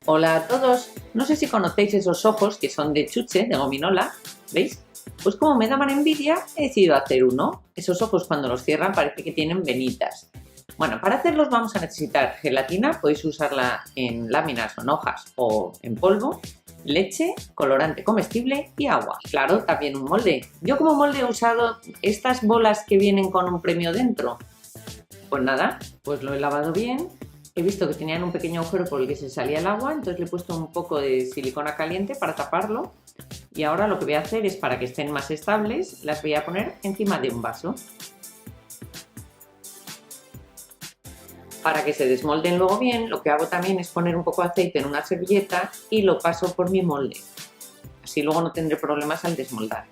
Hola a todos, no sé si conocéis esos ojos que son de chuche, de gominola, ¿veis? Pues como me daban envidia, he decidido hacer uno. Esos ojos cuando los cierran parece que tienen venitas. Bueno, para hacerlos vamos a necesitar gelatina, podéis usarla en láminas o en hojas o en polvo, leche, colorante comestible y agua. Claro, también un molde. Yo como molde he usado estas bolas que vienen con un premio dentro. Pues nada, pues lo he lavado bien. He visto que tenían un pequeño agujero por el que se salía el agua, entonces le he puesto un poco de silicona caliente para taparlo. Y ahora lo que voy a hacer es, para que estén más estables, las voy a poner encima de un vaso. Para que se desmolden luego bien, lo que hago también es poner un poco de aceite en una servilleta y lo paso por mi molde. Así luego no tendré problemas al desmoldar.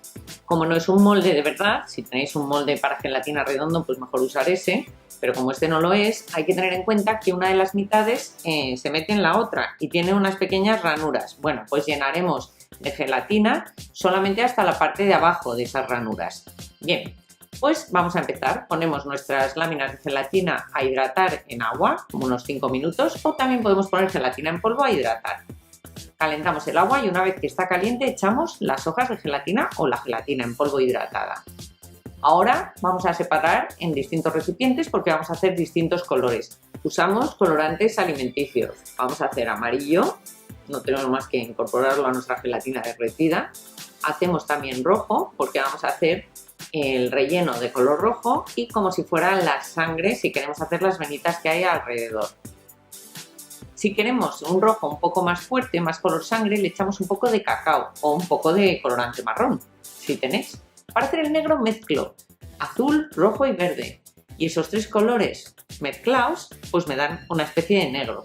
Como no es un molde de verdad, si tenéis un molde para gelatina redondo, pues mejor usar ese. Pero como este no lo es, hay que tener en cuenta que una de las mitades se mete en la otra y tiene unas pequeñas ranuras. Bueno, pues llenaremos de gelatina solamente hasta la parte de abajo de esas ranuras. Bien, pues vamos a empezar. Ponemos nuestras láminas de gelatina a hidratar en agua, como unos 5 minutos, o también podemos poner gelatina en polvo a hidratar. Calentamos el agua y una vez que está caliente echamos las hojas de gelatina o la gelatina en polvo hidratada. Ahora vamos a separar en distintos recipientes porque vamos a hacer distintos colores. Usamos colorantes alimenticios. Vamos a hacer amarillo, no tenemos más que incorporarlo a nuestra gelatina derretida. Hacemos también rojo porque vamos a hacer el relleno de color rojo y como si fuera la sangre si queremos hacer las venitas que hay alrededor. Si queremos un rojo un poco más fuerte, más color sangre, le echamos un poco de cacao o un poco de colorante marrón, si tenéis. Para hacer el negro mezclo azul, rojo y verde. Y esos tres colores mezclados pues me dan una especie de negro.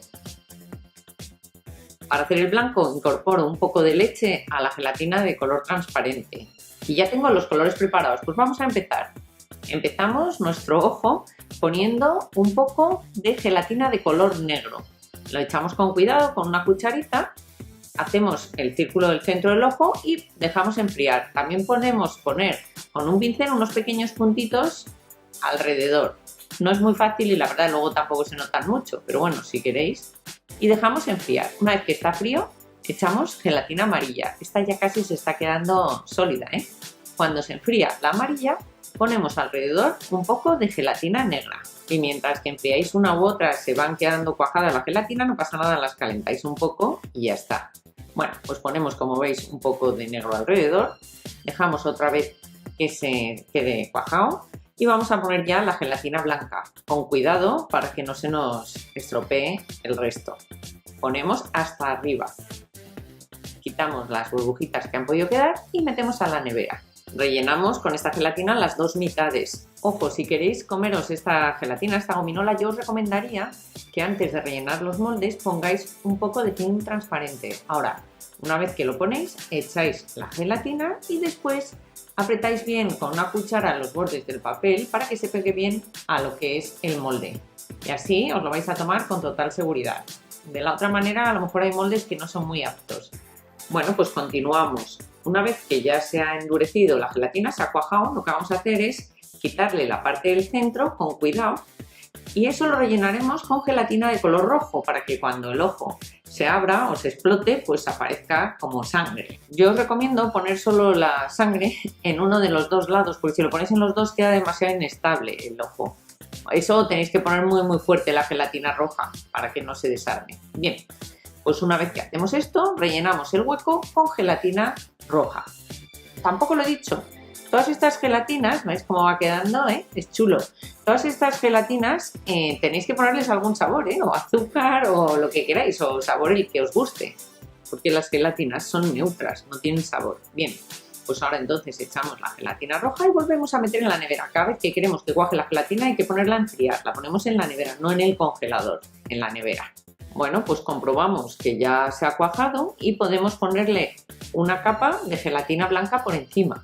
Para hacer el blanco incorporo un poco de leche a la gelatina de color transparente. Y ya tengo los colores preparados, pues vamos a empezar. Empezamos nuestro ojo poniendo un poco de gelatina de color negro. Lo echamos con cuidado con una cucharita, hacemos el círculo del centro del ojo y dejamos enfriar. También podemos poner con un pincel unos pequeños puntitos alrededor. No es muy fácil y la verdad luego tampoco se notan mucho, pero bueno, si queréis. Y dejamos enfriar. Una vez que está frío, echamos gelatina amarilla. Esta ya casi se está quedando sólida, ¿eh? Cuando se enfría la amarilla, ponemos alrededor un poco de gelatina negra. Y mientras que enfriáis una u otra se van quedando cuajadas la gelatina, no pasa nada, las calentáis un poco y ya está. Bueno, pues ponemos, como veis, un poco de negro alrededor. Dejamos otra vez que se quede cuajado y vamos a poner ya la gelatina blanca. Con cuidado para que no se nos estropee el resto. Ponemos hasta arriba. Quitamos las burbujitas que han podido quedar y metemos a la nevera. Rellenamos con esta gelatina las dos mitades. Ojo, si queréis comeros esta gelatina, esta gominola, yo os recomendaría que antes de rellenar los moldes pongáis un poco de film transparente. Ahora, una vez que lo ponéis, echáis la gelatina y después apretáis bien con una cuchara los bordes del papel para que se pegue bien a lo que es el molde. Y así os lo vais a tomar con total seguridad. De la otra manera, a lo mejor hay moldes que no son muy aptos. Bueno, pues continuamos. Una vez que ya se ha endurecido la gelatina, se ha cuajado, lo que vamos a hacer es quitarle la parte del centro con cuidado y eso lo rellenaremos con gelatina de color rojo para que cuando el ojo se abra o se explote, pues aparezca como sangre. Yo os recomiendo poner solo la sangre en uno de los dos lados, porque si lo ponéis en los dos queda demasiado inestable el ojo. Eso tenéis que poner muy fuerte la gelatina roja para que no se desarme. Bien. Pues una vez que hacemos esto, rellenamos el hueco con gelatina roja. Tampoco lo he dicho. Todas estas gelatinas, ¿veis cómo va quedando? Es chulo. Todas estas gelatinas tenéis que ponerles algún sabor, o azúcar o lo que queráis, o sabor el que os guste. Porque las gelatinas son neutras, no tienen sabor. Bien, pues ahora entonces echamos la gelatina roja y volvemos a meter en la nevera. Cada vez que queremos que cuaje la gelatina hay que ponerla a enfriar. La ponemos en la nevera, no en el congelador, en la nevera. Bueno, pues comprobamos que ya se ha cuajado y podemos ponerle una capa de gelatina blanca por encima.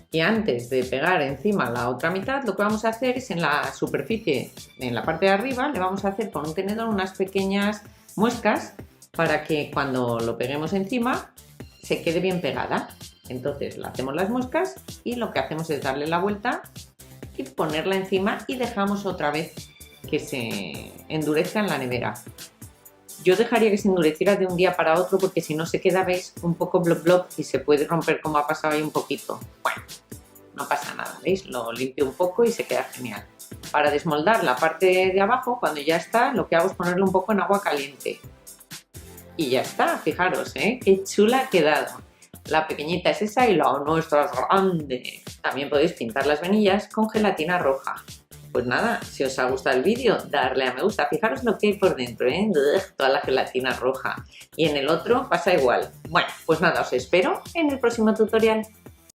Y antes de pegar encima la otra mitad, lo que vamos a hacer es en la superficie, en la parte de arriba, le vamos a hacer con un tenedor unas pequeñas muescas para que cuando lo peguemos encima se quede bien pegada. Entonces le hacemos las muescas y lo que hacemos es darle la vuelta y ponerla encima y dejamos otra vez que se endurezca en la nevera. Yo dejaría que se endureciera de un día para otro porque si no se queda, ¿veis? Un poco blob blob y se puede romper como ha pasado ahí un poquito. Bueno, no pasa nada, ¿veis? Lo limpio un poco y se queda genial. Para desmoldar la parte de abajo, cuando ya está, lo que hago es ponerlo un poco en agua caliente. Y ya está, fijaros, ¿eh? Qué chula ha quedado. La pequeñita es esa y la nuestra es grande. También podéis pintar las venillas con gelatina roja. Pues nada, si os ha gustado el vídeo, darle a me gusta. Fijaros lo que hay por dentro, ¿eh? Toda la gelatina roja. Y en el otro pasa igual. Bueno, pues nada, os espero en el próximo tutorial.